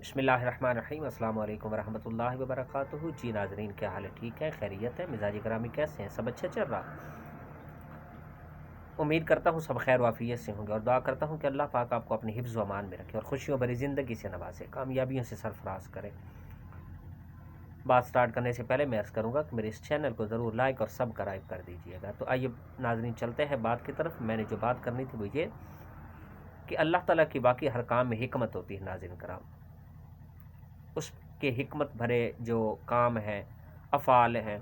بسم اللہ الرحمن الرحیم۔ السلام علیکم ورحمۃ اللہ وبرکاتہ۔ جی ناظرین، کیا حال ہے؟ ٹھیک ہے، خیریت ہے؟ مزاج گرامی کیسے ہیں؟ سب اچھا چل رہا؟ امید کرتا ہوں سب خیر و عافیت سے ہوں گے، اور دعا کرتا ہوں کہ اللہ پاک آپ کو اپنی حفظ و امان میں رکھے اور خوشیوں بھری زندگی سے نوازے، کامیابیوں سے سرفراز کرے۔ بات سٹارٹ کرنے سے پہلے میں عرض کروں گا کہ میرے اس چینل کو ضرور لائک اور سبسکرائب کر دیجیے گا۔ تو آئیے ناظرین چلتے ہیں بات کی طرف۔ میں نے جو بات کرنی تھی وہ یہ کہ اللہ تعالیٰ کی باقی ہر کام میں حکمت ہوتی ہے ناظرین کرام۔ اس کے حکمت بھرے جو کام ہیں، افعال ہیں،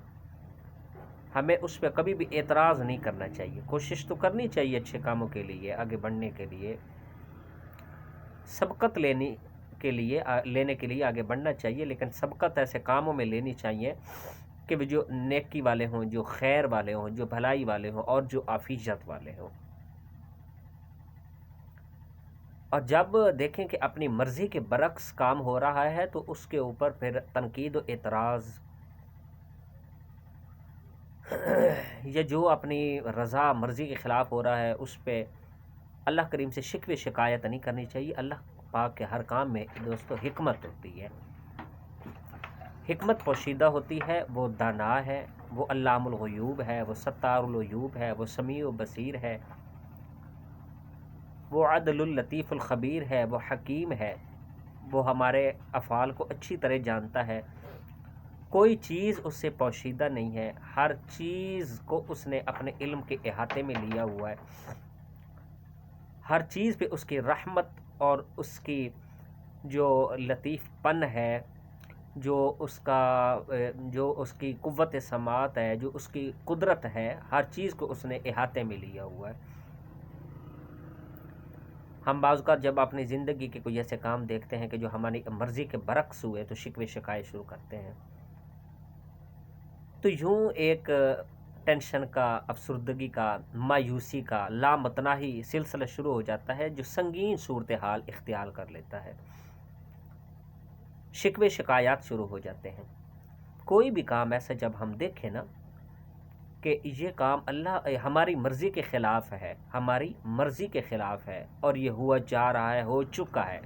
ہمیں اس پہ کبھی بھی اعتراض نہیں کرنا چاہیے۔ کوشش تو کرنی چاہیے اچھے کاموں کے لیے، آگے بڑھنے کے لیے، سبقت لینے کے لیے آگے بڑھنا چاہیے، لیکن سبقت ایسے کاموں میں لینی چاہیے کہ وہ جو نیکی والے ہوں، جو خیر والے ہوں، جو بھلائی والے ہوں اور جو عافیت والے ہوں۔ اور جب دیکھیں کہ اپنی مرضی کے برعکس کام ہو رہا ہے تو اس کے اوپر پھر تنقید و اعتراض یا جو اپنی رضا مرضی کے خلاف ہو رہا ہے اس پہ اللہ کریم سے شکوے شکایت نہیں کرنی چاہیے۔ اللہ پاک کے ہر کام میں دوستو حکمت ہوتی ہے، حکمت پوشیدہ ہوتی ہے۔ وہ دانا ہے، وہ علام الغیوب ہے، وہ ستار العیوب ہے، وہ سمیع و بصیر ہے، وہ عدل اللطیف الخبیر ہے، وہ حکیم ہے، وہ ہمارے افعال کو اچھی طرح جانتا ہے۔ کوئی چیز اس سے پوشیدہ نہیں ہے، ہر چیز کو اس نے اپنے علم کے احاطے میں لیا ہوا ہے۔ ہر چیز پہ اس کی رحمت اور اس کی جو لطیف پن ہے، جو اس کی قوت سماعت ہے، جو اس کی قدرت ہے، ہر چیز کو اس نے احاطے میں لیا ہوا ہے۔ ہم بعض اوقات جب اپنی زندگی کے کوئی ایسے کام دیکھتے ہیں کہ جو ہماری مرضی کے برعکس ہوئے تو شکوے شکایت شروع کرتے ہیں، تو یوں ایک ٹینشن کا، افسردگی کا، مایوسی کا لامتناہی سلسلہ شروع ہو جاتا ہے جو سنگین صورتحال اختیار کر لیتا ہے۔ شکوے شکایات شروع ہو جاتے ہیں۔ کوئی بھی کام ایسا جب ہم دیکھیں نا کہ یہ کام ہماری مرضی کے خلاف ہے، ہماری مرضی کے خلاف ہے اور یہ ہوا جا رہا ہے، ہو چکا ہے،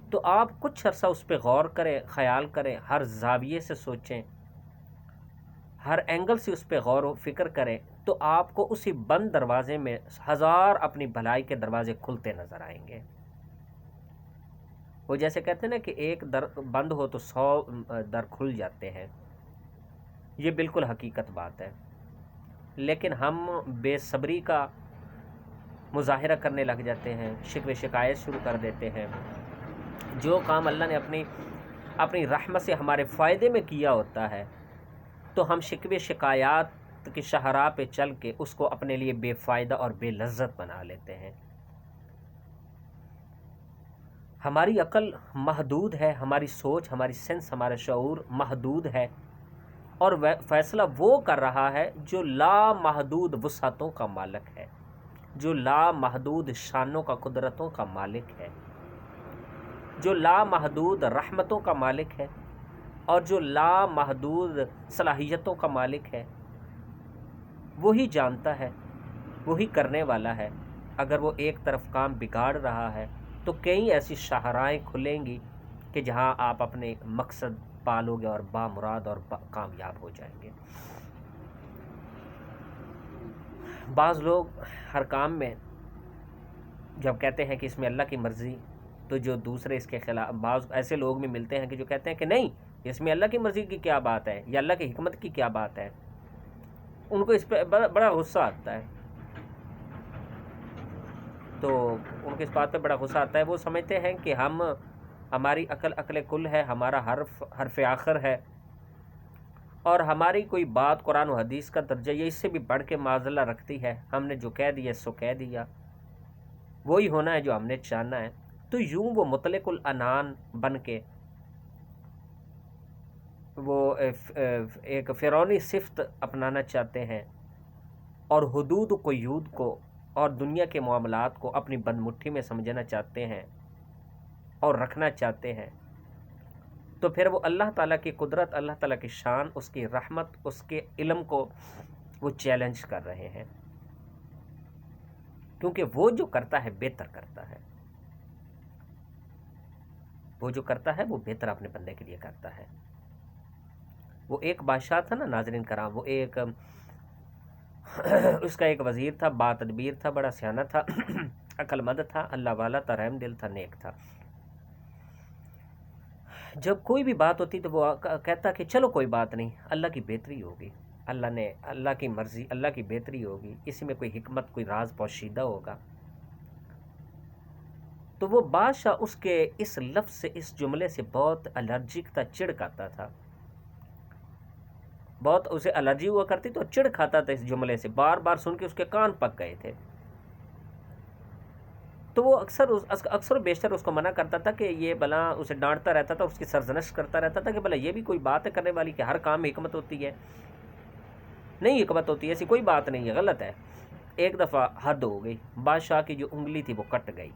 تو آپ کچھ عرصہ اس پہ غور کریں، خیال کریں، ہر زاویے سے سوچیں، ہر اینگل سے اس پہ غور و فکر کریں، تو آپ کو اسی بند دروازے میں ہزار اپنی بھلائی کے دروازے کھلتے نظر آئیں گے۔ وہ جیسے کہتے ہیں نا کہ ایک در بند ہو تو 100 در کھل جاتے ہیں، یہ بالکل حقیقت بات ہے۔ لیکن ہم بے صبری کا مظاہرہ کرنے لگ جاتے ہیں، شکوے شکایت شروع کر دیتے ہیں۔ جو کام اللہ نے اپنی رحمت سے ہمارے فائدے میں کیا ہوتا ہے تو ہم شکوے شکایات کی شاہراہ پہ چل کے اس کو اپنے لیے بے فائدہ اور بے لذت بنا لیتے ہیں۔ ہماری عقل محدود ہے، ہماری سوچ، ہماری سینس، ہمارا شعور محدود ہے، اور فیصلہ وہ کر رہا ہے جو لامحدود وسعتوں کا مالک ہے، جو لامحدود شانوں کا، قدرتوں کا مالک ہے، جو لامحدود رحمتوں کا مالک ہے اور جو لامحدود صلاحیتوں کا مالک ہے۔ وہی جانتا ہے، وہی کرنے والا ہے۔ اگر وہ ایک طرف کام بگاڑ رہا ہے تو کئی ایسی شاہراہیں کھلیں گی کہ جہاں آپ اپنے مقصد پالو گے اور بامراد اور کامیاب ہو جائیں گے۔ بعض لوگ ہر کام میں جب کہتے ہیں کہ اس میں اللہ کی مرضی، تو جو دوسرے اس کے خلاف، بعض ایسے لوگ بھی ملتے ہیں کہ جو کہتے ہیں کہ نہیں، اس میں اللہ کی مرضی کی کیا بات ہے یا اللہ کی حکمت کی کیا بات ہے۔ ان کو اس پہ بڑا غصہ آتا ہے، تو ان کو اس بات پہ بڑا غصہ آتا ہے۔ وہ سمجھتے ہیں کہ ہماری عقل کل ہے، ہمارا حرف آخر ہے، اور ہماری کوئی بات قرآن و حدیث کا درجہ یا اس سے بھی بڑھ کے معاذ اللہ رکھتی ہے۔ ہم نے جو کہہ دیا سو کہہ دیا، وہی ہونا ہے جو ہم نے چاہنا ہے۔ تو یوں وہ مطلق العنان بن کے وہ ایک فرعونی صفت اپنانا چاہتے ہیں اور حدود و قیود کو اور دنیا کے معاملات کو اپنی بند مٹھی میں سمجھنا چاہتے ہیں اور رکھنا چاہتے ہیں۔ تو پھر وہ اللہ تعالیٰ کی قدرت، اللہ تعالیٰ کی شان، اس کی رحمت، اس کے علم کو وہ چیلنج کر رہے ہیں، کیونکہ وہ جو کرتا ہے بہتر کرتا ہے۔ وہ جو کرتا ہے وہ بہتر اپنے بندے کے لیے کرتا ہے۔ وہ ایک بادشاہ تھا نا ناظرین کرام، وہ ایک اس کا ایک وزیر تھا، با تدبیر تھا، بڑا سیانہ تھا، عقل مند تھا، اللہ والا تھا، رحم دل تھا، نیک تھا۔ جب کوئی بھی بات ہوتی تو وہ کہتا کہ چلو کوئی بات نہیں، اللہ کی بہتری ہوگی، اللہ کی مرضی، اللہ کی بہتری ہوگی، اس میں کوئی حکمت، کوئی راز پوشیدہ ہوگا۔ تو وہ بادشاہ اس کے اس لفظ سے، اس جملے سے بہت الرجک تھا، چڑ کھاتا تھا، بہت اسے الرجی ہوا کرتی تو چڑ کھاتا تھا اس جملے سے، بار بار سن کے اس کے کان پک گئے تھے۔ تو وہ اکثر و بیشتر اس کو منع کرتا تھا کہ یہ بلا، اسے ڈانٹتا رہتا تھا، اس کی سرزنش کرتا رہتا تھا کہ بلا یہ بھی کوئی بات ہے کرنے والی کہ ہر کام میں حکمت ہوتی ہے؟ نہیں حکمت ہوتی ہے، ایسی کوئی بات نہیں ہے، غلط ہے۔ ایک دفعہ حد ہو گئی، بادشاہ کی جو انگلی تھی وہ کٹ گئی۔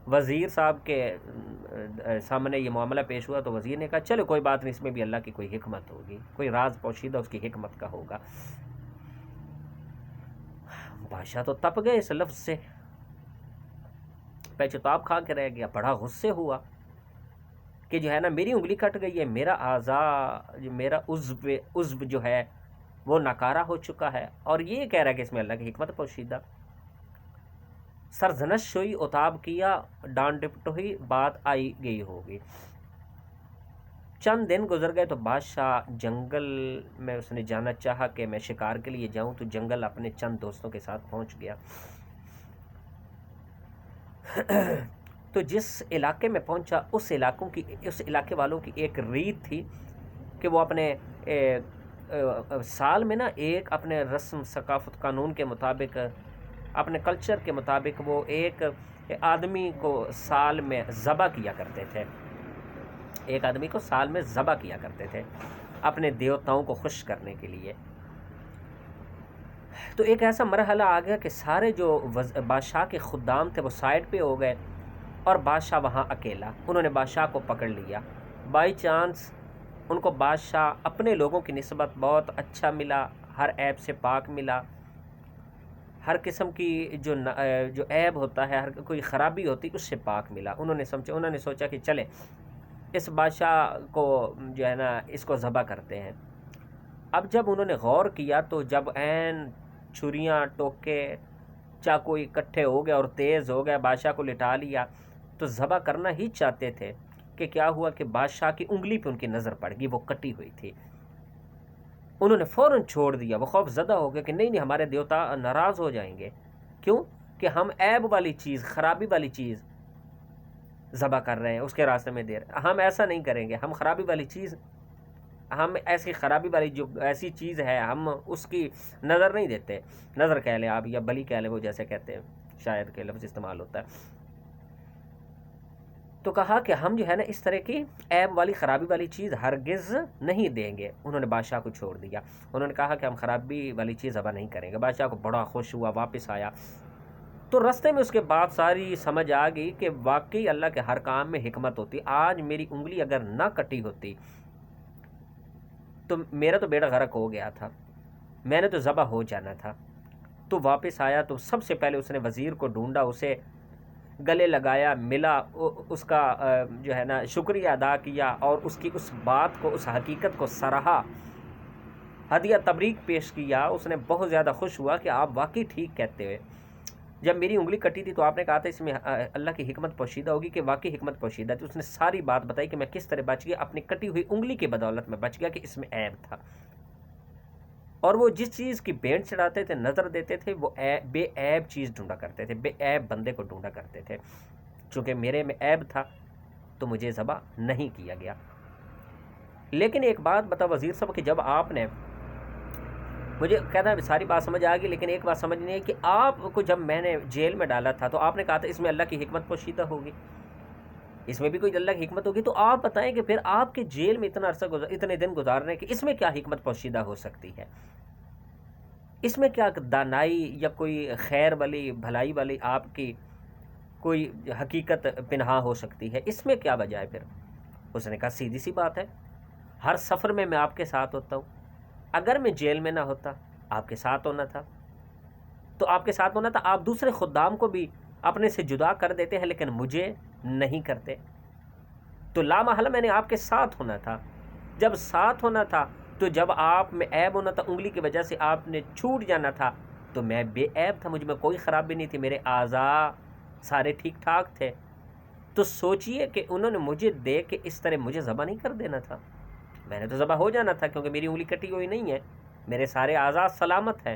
وزیر صاحب کے سامنے یہ معاملہ پیش ہوا تو وزیر نے کہا چلو کوئی بات نہیں، اس میں بھی اللہ کی کوئی حکمت ہوگی، کوئی راز پوشیدہ اس کی حکمت کا ہوگا۔ بادشاہ تو تپ گئے اس لفظ سے، پیچتاب کھا کے رہ گیا، بڑا غصے ہوا کہ جو ہے نا میری انگلی کٹ گئی ہے، میرا اعضاء، میرا عضو جو ہے وہ ناکارہ ہو چکا ہے، اور یہ کہہ رہا ہے کہ اس میں اللہ کی حکمت پوشیدہ۔ سرزنش ہوئی، اتاب کیا، ڈانٹ ڈپٹ ہوئی، بات آئی گئی ہوگی۔ چند دن گزر گئے تو بادشاہ جنگل میں اس نے جانا چاہا کہ میں شکار کے لیے جاؤں، تو جنگل اپنے چند دوستوں کے ساتھ پہنچ گیا۔ تو جس علاقے میں پہنچا اس علاقے والوں کی ایک ریت تھی کہ وہ اپنے سال میں نا ایک اپنے رسم ثقافت قانون کے مطابق، اپنے کلچر کے مطابق وہ ایک آدمی کو سال میں ذبح کیا کرتے تھے، ایک آدمی کو سال میں ذبح کیا کرتے تھے اپنے دیوتاؤں کو خوش کرنے کے لیے۔ تو ایک ایسا مرحلہ آ گیا کہ سارے جو بادشاہ کے خدام تھے وہ سائڈ پہ ہو گئے اور بادشاہ وہاں اکیلا۔ انہوں نے بادشاہ کو پکڑ لیا، بائی چانس ان کو بادشاہ اپنے لوگوں کی نسبت بہت اچھا ملا، ہر عیب سے پاک ملا، ہر قسم کی جو عیب ہوتا ہے، ہر کوئی خرابی ہوتی اس سے پاک ملا۔ انہوں نے سوچا کہ چلے اس بادشاہ کو جو ہے نا اس کو ذبح کرتے ہیں۔ اب جب انہوں نے غور کیا تو جب عین چھریاں، ٹوکے، چاقو اکٹھے ہو گئے اور تیز ہو گئے، بادشاہ کو لٹا لیا، تو ذبح کرنا ہی چاہتے تھے کہ کیا ہوا کہ بادشاہ کی انگلی پہ ان کی نظر پڑ گئی، وہ کٹی ہوئی تھی۔ انہوں نے فوراً چھوڑ دیا، وہ خوف زدہ ہو گیا کہ نہیں ہمارے دیوتا ناراض ہو جائیں گے، کیوں کہ ہم عیب والی چیز، خرابی والی چیز ذبح کر رہے ہیں، اس کے راستے میں دے رہے ہیں۔ ہم ایسا نہیں کریں گے، ہم خرابی والی چیز، ہم ایسی خرابی والی جو ایسی چیز ہے ہم اس کی نظر نہیں دیتے، نظر کہہ لیں آپ یا بلی کہہ لیں، وہ جیسے کہتے ہیں شاید کہ لفظ استعمال ہوتا ہے۔ تو کہا کہ ہم جو ہے نا اس طرح کی عیب والی، خرابی والی چیز ہرگز نہیں دیں گے۔ انہوں نے بادشاہ کو چھوڑ دیا، انہوں نے کہا کہ ہم خرابی والی چیز ذبح نہیں کریں گے۔ بادشاہ کو بڑا خوش ہوا، واپس آیا تو رستے میں اس کے بعد ساری سمجھ آ گئی کہ واقعی اللہ کے ہر کام میں حکمت ہوتی۔ آج میری انگلی اگر نہ کٹی ہوتی تو میرا تو بیڑا غرق ہو گیا تھا، میں نے تو ذبح ہو جانا تھا۔ تو واپس آیا تو سب سے پہلے اس نے وزیر کو ڈھونڈا، اسے گلے لگایا، ملا، اس کا جو ہے نا شکریہ ادا کیا اور اس کی اس بات کو، اس حقیقت کو سراہا، ہدیہ تبریک پیش کیا۔ اس نے بہت زیادہ خوش ہوا کہ آپ واقعی ٹھیک کہتے ہوئے، جب میری انگلی کٹی تھی تو آپ نے کہا تھا اس میں اللہ کی حکمت پوشیدہ ہوگی، کہ واقعی حکمت پوشیدہ تھی۔ اس نے ساری بات بتائی کہ میں کس طرح بچ گیا، اپنی کٹی ہوئی انگلی کی بدولت میں بچ گیا کہ اس میں عیب تھا، اور وہ جس چیز کی بینٹ چڑھاتے تھے، نظر دیتے تھے، وہ بے عیب چیز ڈھونڈا کرتے تھے، بے عیب بندے کو ڈھونڈا کرتے تھے۔ چونکہ میرے میں عیب تھا تو مجھے ذبح نہیں کیا گیا۔ لیکن ایک بات بتا وزیر صاحب کہ جب آپ نے مجھے کہتا ہے ساری بات سمجھ آ گئی، لیکن ایک بات سمجھ نہیں ہے کہ آپ کو جب میں نے جیل میں ڈالا تھا تو آپ نے کہا تھا اس میں اللہ کی حکمت پوشیدہ ہوگی، اس میں بھی کوئی اللہ کی حکمت ہوگی، تو آپ بتائیں کہ پھر آپ کے جیل میں اتنا عرصہ اتنے دن گزارنے کہ اس میں کیا حکمت پوشیدہ ہو سکتی ہے؟ اس میں کیا دانائی یا کوئی خیر والی، بھلائی والی آپ کی کوئی حقیقت پنہا ہو سکتی ہے؟ اس میں کیا وجہ ہے پھر؟ اس نے کہا سیدھی سی بات ہے، ہر سفر میں میں آپ کے ساتھ ہوتا ہوں، اگر میں جیل میں نہ ہوتا آپ کے ساتھ ہونا تھا، تو آپ کے ساتھ ہونا تھا، آپ دوسرے خدام کو بھی اپنے سے جدا کر دیتے ہیں لیکن مجھے نہیں کرتے۔ تو لا محالہ میں نے آپ کے ساتھ ہونا تھا. جب ساتھ ہونا تھا تو جب آپ میں عیب ہونا تھا، انگلی کی وجہ سے آپ نے چھوٹ جانا تھا، تو میں بے عیب تھا، مجھ میں کوئی خرابی نہیں تھی، میرے اعضاء سارے ٹھیک ٹھاک تھے. تو سوچئے کہ انہوں نے مجھے دیکھ کے اس طرح مجھے ذبح نہیں کر دینا تھا. میں نے تو ذبح ہو جانا تھا کیونکہ میری انگلی کٹی ہوئی نہیں ہے، میرے سارے اعضاء سلامت ہیں.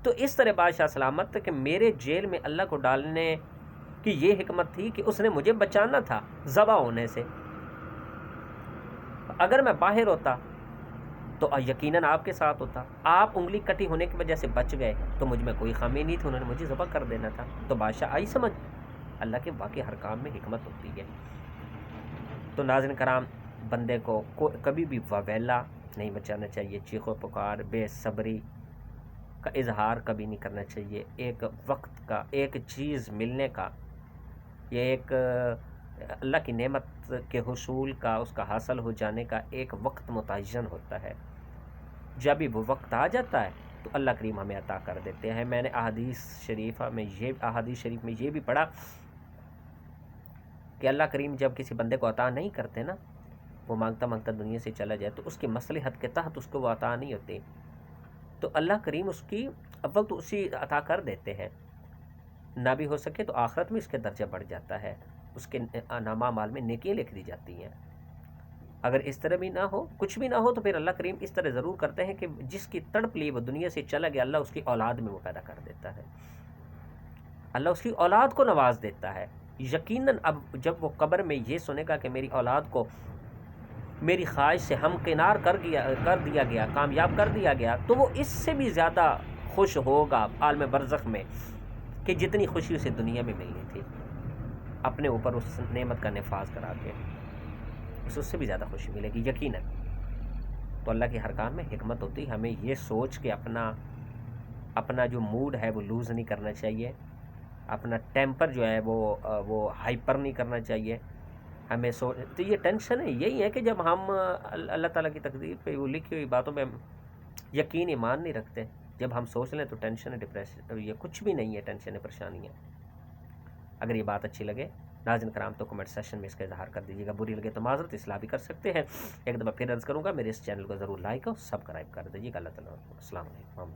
تو اس طرح بادشاہ سلامت تھا کہ میرے جیل میں اللہ کو ڈالنے کی یہ حکمت تھی کہ اس نے مجھے بچانا تھا ذبح ہونے سے. اگر میں باہر ہوتا تو یقیناً آپ کے ساتھ ہوتا. آپ انگلی کٹی ہونے کی وجہ سے بچ گئے تو مجھ میں کوئی خامی نہیں تھی، انہوں نے مجھے ذبح کر دینا تھا. تو بادشاہ آئی سمجھ، اللہ کے واقعی ہر کام میں حکمت ہوتی ہے. تو ناظرین کرام، بندے کو کبھی بھی وویلا نہیں بچانا چاہیے، چیخ و پکار، بے صبری کا اظہار کبھی نہیں کرنا چاہیے. ایک وقت کا، ایک چیز ملنے کا، یہ ایک اللہ کی نعمت کے حصول کا، اس کا حاصل ہو جانے کا ایک وقت متعین ہوتا ہے. جب بھی وہ وقت آ جاتا ہے تو اللہ کریم ہمیں عطا کر دیتے ہیں. میں نے احادیث شریف میں یہ بھی پڑھا کہ اللہ کریم جب کسی بندے کو عطا نہیں کرتے نا، وہ مانگتا مانگتا دنیا سے چلا جائے تو اس کی مصلحت کے تحت اس کو وہ عطا نہیں ہوتی، تو اللہ کریم اس کی وقت اسی عطا کر دیتے ہیں. نہ بھی ہو سکے تو آخرت میں اس کے درجہ بڑھ جاتا ہے، اس کے نامہ اعمال میں نیکیاں لکھ دی جاتی ہیں. اگر اس طرح بھی نہ ہو، کچھ بھی نہ ہو، تو پھر اللہ کریم اس طرح ضرور کرتے ہیں کہ جس کی تڑپ لی وہ دنیا سے چلا گیا، اللہ اس کی اولاد میں وہ پیدا کر دیتا ہے، اللہ اس کی اولاد کو نواز دیتا ہے. یقیناً اب جب وہ قبر میں یہ سنے گا کہ میری اولاد کو میری خواہش سے ہمکنار کر دیا گیا، کامیاب کر دیا گیا، تو وہ اس سے بھی زیادہ خوش ہوگا عالم برزخ میں کہ جتنی خوشی اسے دنیا میں ملنی تھی اپنے اوپر اس نعمت کا نفاذ کرا کے، اس سے بھی زیادہ خوشی ملے گی یقیناً. تو اللہ کے ہر کام میں حکمت ہوتی. ہمیں یہ سوچ کے اپنا جو موڈ ہے وہ لوز نہیں کرنا چاہیے، اپنا ٹیمپر جو ہے وہ ہائپر نہیں کرنا چاہیے. ہمیں تو یہ ٹینشن ہے، یہی ہے کہ جب ہم اللہ تعالیٰ کی تقدیر پہ وہ لکھی ہوئی باتوں پہ یقین ایمان نہیں رکھتے، جب ہم سوچ لیں تو ٹینشن ہے، ڈپریشن، یہ کچھ بھی نہیں ہے، ٹینشن ہے، پریشانی ہے. اگر یہ بات اچھی لگے ناظرین کرام تو کمنٹ سیشن میں اس کا اظہار کر دیجیے گا، بری لگے تو معذرت اصلاح بھی کر سکتے ہیں. ایک دفعہ پھر عرض کروں گا، میرے اس چینل کو ضرور لائک اور سبسکرائب کر دیجیے گا. اللہ تعالیٰ. السلام علیکم.